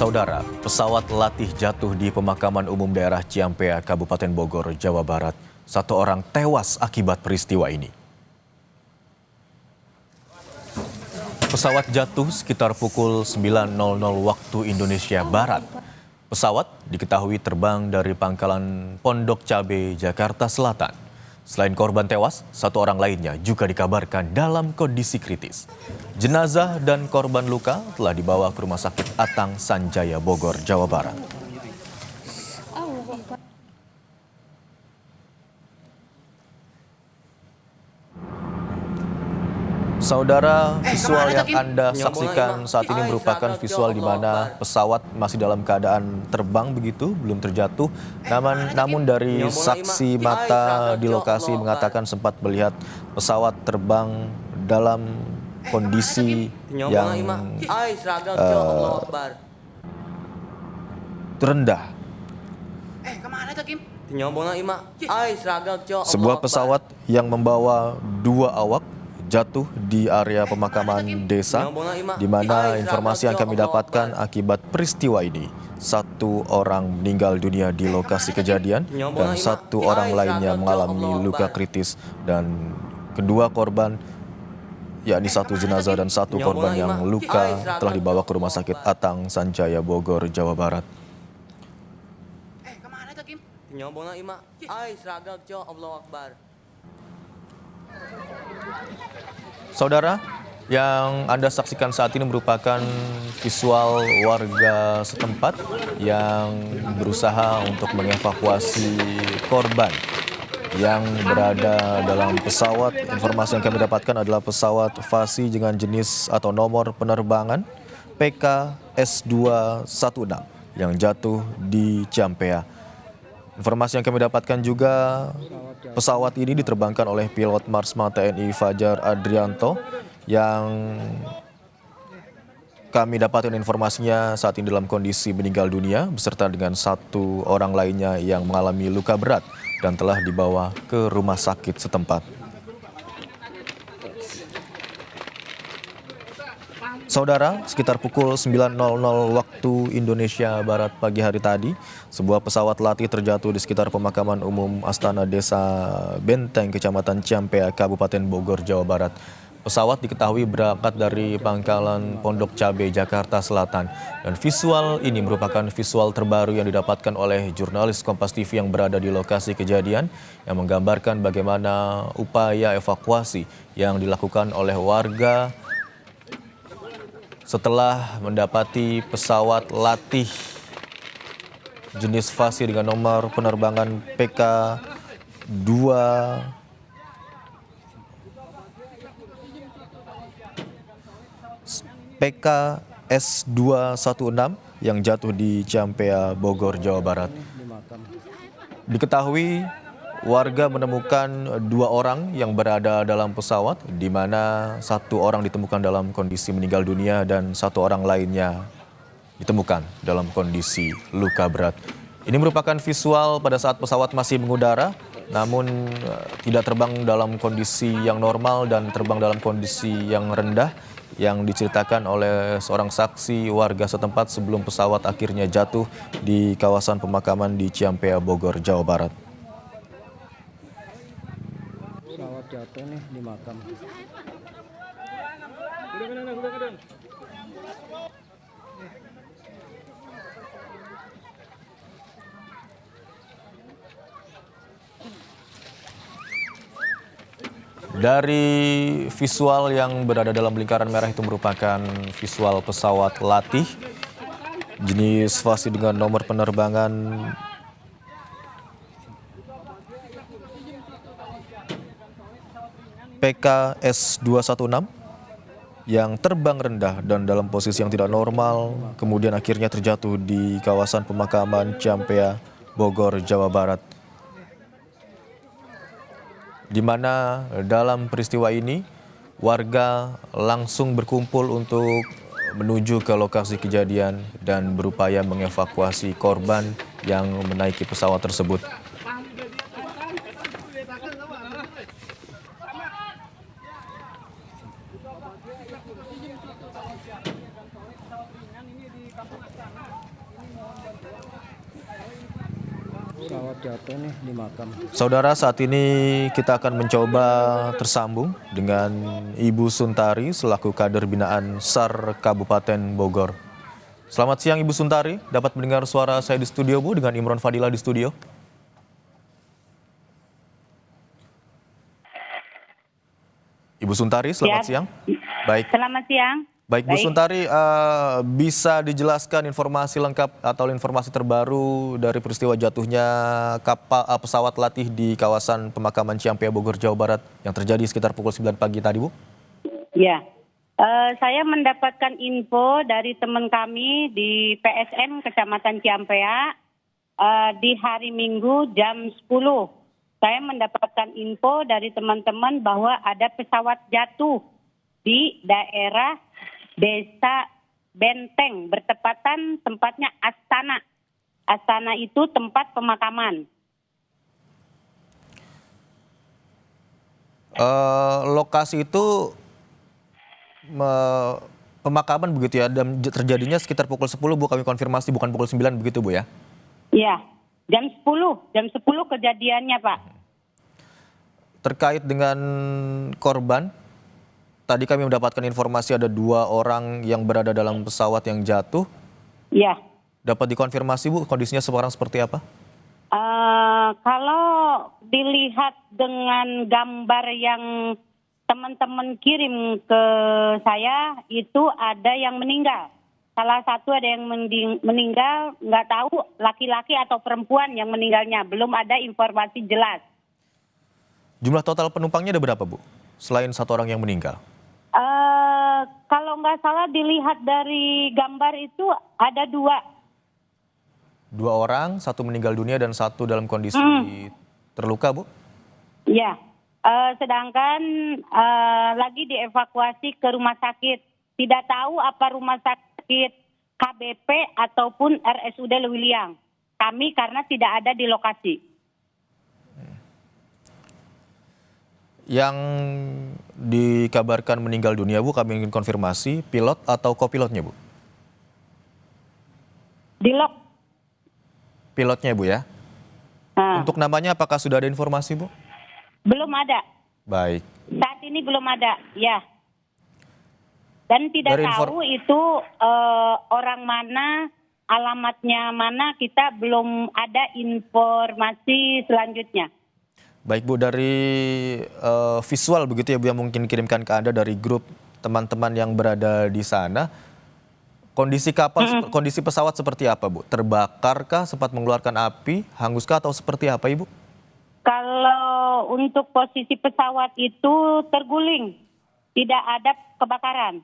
Saudara, pesawat latih jatuh di pemakaman umum daerah Ciampea, Kabupaten Bogor, Jawa Barat. Satu orang tewas akibat peristiwa ini. Pesawat jatuh sekitar pukul 9.00 waktu Indonesia Barat. Pesawat diketahui terbang dari pangkalan Pondok Cabe, Jakarta Selatan. Selain korban tewas, satu orang lainnya juga dikabarkan dalam kondisi kritis. Jenazah dan korban luka telah dibawa ke Rumah Sakit Atang Sanjaya Bogor, Jawa Barat. Saudara, visual yang Anda saksikan saat ini merupakan visual di mana pesawat masih dalam keadaan terbang begitu, belum terjatuh. Namun dari saksi mata di lokasi mengatakan sempat melihat pesawat terbang dalam kondisi yang terendah. Sebuah pesawat yang membawa dua awak jatuh di area pemakaman desa, di mana informasi yang kami dapatkan akibat peristiwa ini, satu orang meninggal dunia di lokasi kejadian dan satu orang lainnya mengalami luka kritis, dan kedua korban, yakni satu jenazah dan satu korban yang luka, telah dibawa ke Rumah Sakit Atang Sanjaya Bogor, Jawa Barat. Saudara, yang Anda saksikan saat ini merupakan visual warga setempat yang berusaha untuk mengevakuasi korban yang berada dalam pesawat. Informasi yang kami dapatkan adalah pesawat Fasi dengan jenis atau nomor penerbangan PKS216 yang jatuh di Ciampea. Informasi yang kami dapatkan juga, pesawat ini diterbangkan oleh pilot Marsma TNI Fajar Adrianto yang kami dapatkan informasinya saat ini dalam kondisi meninggal dunia beserta dengan satu orang lainnya yang mengalami luka berat dan telah dibawa ke rumah sakit setempat. Saudara, sekitar pukul 9.00 waktu Indonesia Barat pagi hari tadi, sebuah pesawat latih terjatuh di sekitar pemakaman umum Astana Desa Benteng, Kecamatan Ciampea, Kabupaten Bogor, Jawa Barat. Pesawat diketahui berangkat dari pangkalan Pondok Cabe, Jakarta Selatan. Dan visual ini merupakan visual terbaru yang didapatkan oleh jurnalis Kompas TV yang berada di lokasi kejadian, yang menggambarkan bagaimana upaya evakuasi yang dilakukan oleh warga setelah mendapati pesawat latih jenis Fasi dengan nomor penerbangan PKS216 yang jatuh di Ciampea, Bogor, Jawa Barat. Diketahui warga menemukan dua orang yang berada dalam pesawat, di mana satu orang ditemukan dalam kondisi meninggal dunia dan satu orang lainnya ditemukan dalam kondisi luka berat. Ini merupakan visual pada saat pesawat masih mengudara, namun tidak terbang dalam kondisi yang normal dan terbang dalam kondisi yang rendah, yang diceritakan oleh seorang saksi warga setempat sebelum pesawat akhirnya jatuh di kawasan pemakaman di Ciampea, Bogor, Jawa Barat. Pesawat jatuh nih di makam. Dari visual yang berada dalam lingkaran merah itu merupakan visual pesawat latih jenis Fasi dengan nomor penerbangan PKS216 yang terbang rendah dan dalam posisi yang tidak normal, kemudian akhirnya terjatuh di kawasan pemakaman Ciampea, Bogor, Jawa Barat. Di mana dalam peristiwa ini warga langsung berkumpul untuk menuju ke lokasi kejadian dan berupaya mengevakuasi korban yang menaiki pesawat tersebut. Pesawat ringan ini di kampung Astana. Pesawat jatuh nih di makam. Saudara, saat ini kita akan mencoba tersambung dengan Ibu Suntari selaku kader binaan SAR Kabupaten Bogor. Selamat siang Ibu Suntari, dapat mendengar suara saya di studio Bu dengan Imron Fadila di studio? Ibu Suntari, selamat siang. Baik. Selamat siang. Baik, Bu Suntari, bisa dijelaskan informasi lengkap atau informasi terbaru dari peristiwa jatuhnya pesawat latih di kawasan pemakaman Ciampea, Bogor, Jawa Barat yang terjadi sekitar pukul 9 pagi tadi, Bu? Ya, saya mendapatkan info dari teman kami di PSN Kecamatan Ciampea di hari Minggu jam 10. Saya mendapatkan info dari teman-teman bahwa ada pesawat jatuh di daerah Desa Benteng, bertepatan tempatnya Astana. Astana itu tempat pemakaman. Lokasi itu pemakaman begitu ya, dan terjadinya sekitar pukul 10, Bu, kami konfirmasi bukan pukul 9 begitu, Bu ya? Iya, jam 10 kejadiannya, Pak. Terkait dengan korban, tadi kami mendapatkan informasi ada 2 orang yang berada dalam pesawat yang jatuh. Iya. Dapat dikonfirmasi, Bu, kondisinya sekarang seperti apa? Kalau dilihat dengan gambar yang teman-teman kirim ke saya, itu ada yang meninggal. Salah satu ada yang meninggal, nggak tahu laki-laki atau perempuan yang meninggalnya. Belum ada informasi jelas. Jumlah total penumpangnya ada berapa, Bu? Selain 1 orang yang meninggal? Kalau nggak salah dilihat dari gambar itu ada 2. 2 orang, 1 meninggal dunia dan 1 dalam kondisi terluka, Bu? Iya. Sedangkan lagi dievakuasi ke rumah sakit. Tidak tahu apa rumah sakit KBP ataupun RSUD Lewiliang. Kami karena tidak ada di lokasi. Yang dikabarkan meninggal dunia, Bu, kami ingin konfirmasi, pilot atau kopilotnya, Bu? Dilok. Pilotnya, Bu, ya? Untuk namanya apakah sudah ada informasi, Bu? Belum ada. Baik. Saat ini belum ada, ya. Dan tidak Dari tahu itu orang mana, alamatnya mana, kita belum ada informasi selanjutnya. Baik, Bu, dari visual begitu ya, Bu, yang mungkin kirimkan ke Anda dari grup teman-teman yang berada di sana, kondisi kapal, kondisi pesawat seperti apa, Bu? Terbakarkah, sempat mengeluarkan api, hanguskah, atau seperti apa, Ibu? Kalau untuk posisi pesawat itu terguling, tidak ada kebakaran.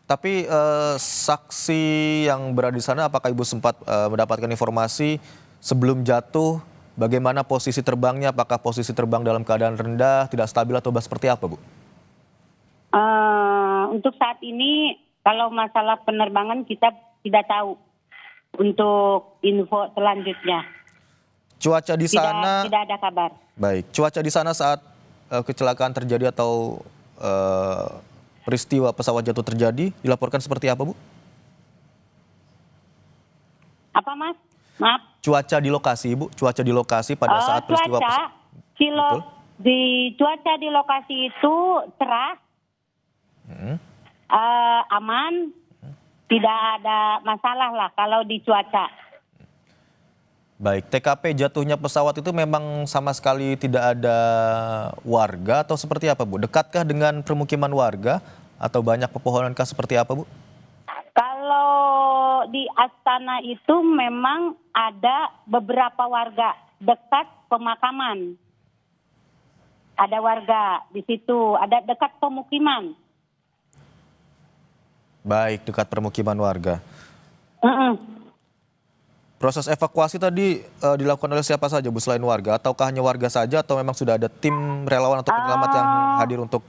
Tapi saksi yang berada di sana, apakah Ibu sempat mendapatkan informasi sebelum jatuh, bagaimana posisi terbangnya? Apakah posisi terbang dalam keadaan rendah, tidak stabil, atau seperti apa, Bu? Untuk saat ini, kalau masalah penerbangan kita tidak tahu. Untuk info selanjutnya. Cuaca di sana tidak ada kabar. Baik, cuaca di sana saat kecelakaan terjadi atau peristiwa pesawat jatuh terjadi dilaporkan seperti apa, Bu? Apa, Mas? Maaf. Cuaca di lokasi, Ibu. Cuaca di lokasi pada saat peristiwa cuaca di lokasi itu cerah, aman, tidak ada masalah lah kalau di cuaca. Baik, TKP jatuhnya pesawat itu memang sama sekali tidak ada warga atau seperti apa, Bu? Dekatkah dengan permukiman warga atau banyak pepohonankah, seperti apa, Bu? Kalau di Astana itu memang ada beberapa warga dekat pemakaman. Ada warga di situ, ada dekat pemukiman. Baik, dekat permukiman warga. Proses evakuasi tadi dilakukan oleh siapa saja, Bu, selain warga? Ataukah hanya warga saja atau memang sudah ada tim relawan atau penyelamat yang hadir untuk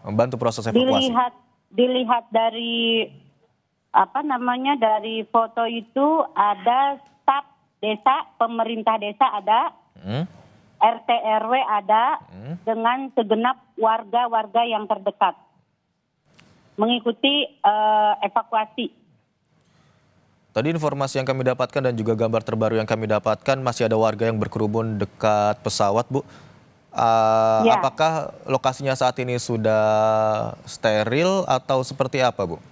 membantu proses evakuasi? Dilihat dari dari foto itu ada staf desa, pemerintah desa ada, RT RW ada, dengan segenap warga-warga yang terdekat mengikuti evakuasi. Tadi informasi yang kami dapatkan dan juga gambar terbaru yang kami dapatkan masih ada warga yang berkerumun dekat pesawat, Bu. Ya, Apakah lokasinya saat ini sudah steril atau seperti apa, Bu?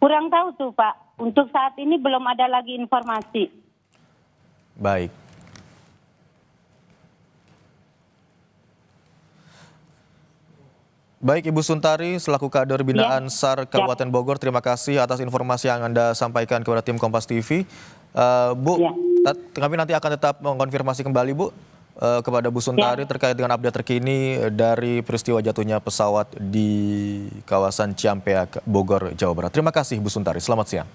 kurang tahu tuh Pak. Untuk saat ini belum ada lagi informasi. Baik. Baik, Ibu Suntari, selaku Kader Binaan SAR Kabupaten Bogor, terima kasih atas informasi yang Anda sampaikan kepada tim Kompas TV. Bu, Ya. kami nanti akan tetap mengkonfirmasi kembali, Bu, kepada Bu Suntari terkait dengan update terkini dari peristiwa jatuhnya pesawat di kawasan Ciampea, Bogor, Jawa Barat. Terima kasih, Bu Suntari. Selamat siang.